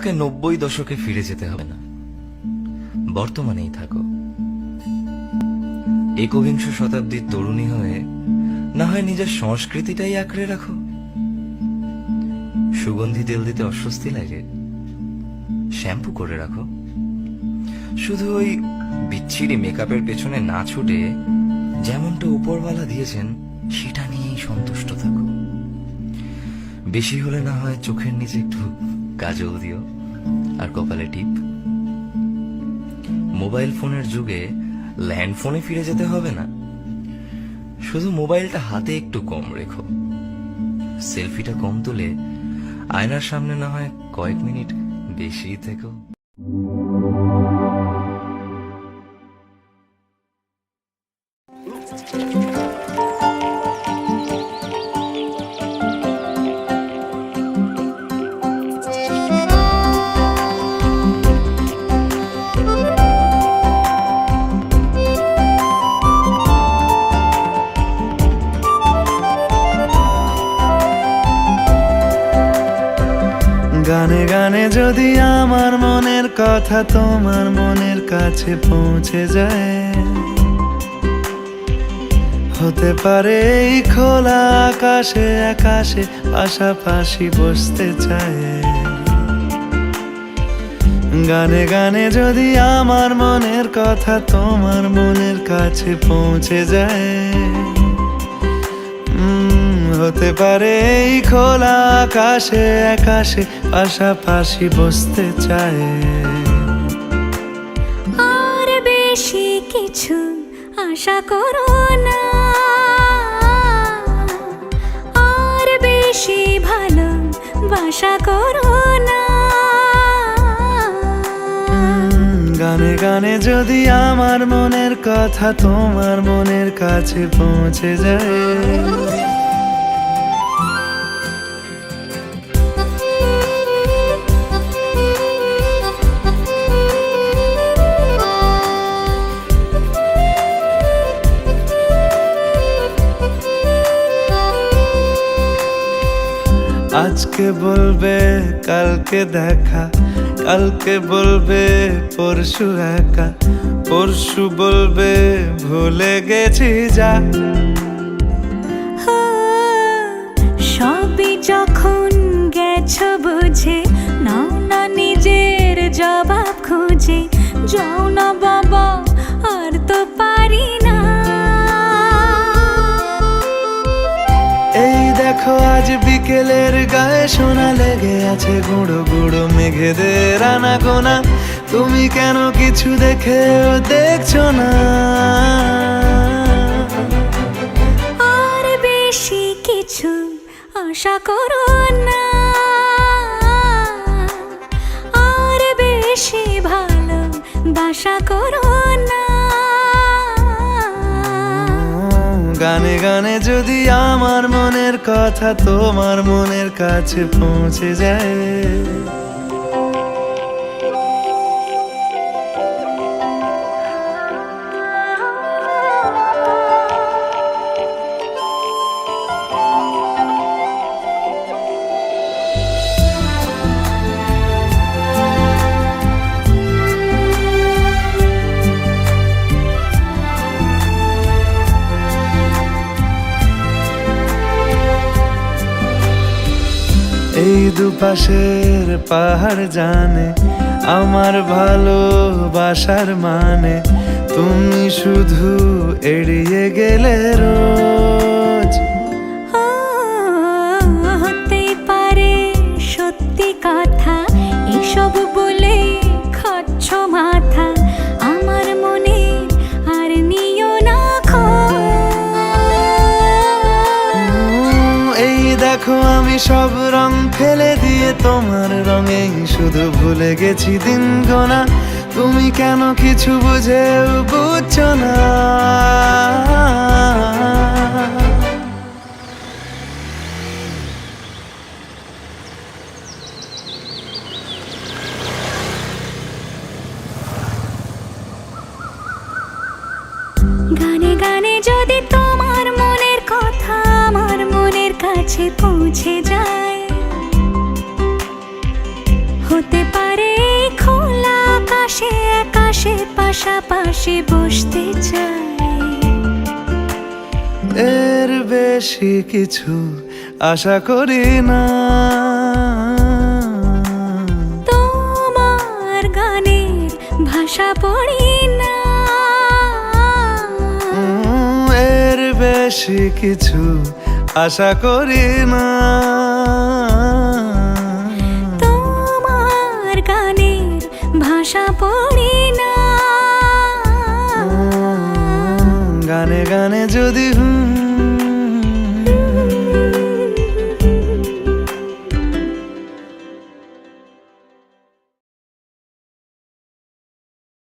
তোমাকে 90 দশকে ফিরে যেতে হবে না, বর্তমানেই থাকো। একবিংশ শতাব্দীর তরুণী হয়ে না হয় নিজের সংস্কৃতিটাই আঁকড়ে রাখো। সুগন্ধি তেল দিতে অস্বস্তি লাগে, শ্যাম্পু করে রাখো। শুধু ওই বিচ্ছিরি মেকআপের পেছনে না ছুটে যেমনটা উপরওয়ালা দিয়েছেন সেটা নিয়েই সন্তুষ্ট থাকো। বেশি হলে না হয় চোখের নিচে একটু কাজল দিও আর কপালে টিপ। মোবাইল ফোনের যুগে ল্যান্ড ফোনে ফিরে যেতে হবে না, শুধু মোবাইলটা হাতে একটু কম রেখো। সেলফিটা কম তুলে আয়নার সামনে না হয় কয়েক মিনিট বেশি থেকো। গানে গানে যদি আমার মনের কথা তোমার মনের কাছে পৌঁছে যায়, হতে পারে এই খোলা আকাশে আকাশে পাশাপাশি বসতে চায়। গানে গানে যদি আমার মনের কথা তোমার মনের কাছে পৌঁছে যায়, হতে পারে এই খোলা আকাশে আকাশে পাশাপাশি বসতে চায়। আর বেশি কিছু আশা করো না, আর বেশি ভালোবাসা করো না। গানে গানে যদি আমার মনের কথা তোমার মনের কাছে পৌঁছে যায়, আজকে বলবে কালকে দেখা, কালকে বলবে পরশু একা, পরশু বলবে ভুলে গেছি যা। সবই যখন গেছো বুঝে, নাও না নিজের জবাব খুঁজে। যাও না বাবা, আর তো পারি না। এই দেখো আজ বিকেলের গায়ে সোনা লেগে আছে গুঁড়ো গুঁড়ো মেঘেদের আনাগোনা। তুমি কেন কিছু দেখেও দেখছো না? আর বেশি কিছু আশা করো না, আর বেশি ভালোবাসা করো না। গানে গানে যদি আমার মনের কথা তোমার মনের কাছে পৌঁছে যায়, এই দুপাশের পাহাড় জানে আমার ভালোবাসার মানে। তুমি শুধু এড়িয়ে গেলে রোজ। হতে পারে সত্যি কথা, এসব বলে খাচ্ছ মাথা। আমার মনে আর নিও না এই দেখো আমি সব রং ফেলে দিয়ে তোমার রঙেই শুধু ভুলে গেছি দিন গোনা। তুমি কেন কিছু বুঝেও বুঝছো না? গানে গানে যদি তোমার মনের কথা আমার মনের কাছে পৌঁছে যায়, হতে পারে পাশাপাশি বসতে চাই। এর বেশি কিছু আশা করি না। তোমার গানের ভাষা পড়ি না। এর বেশি কিছু আশা করি না। তোমার গানের ভাষা পড়ি না। গানে গানে যদি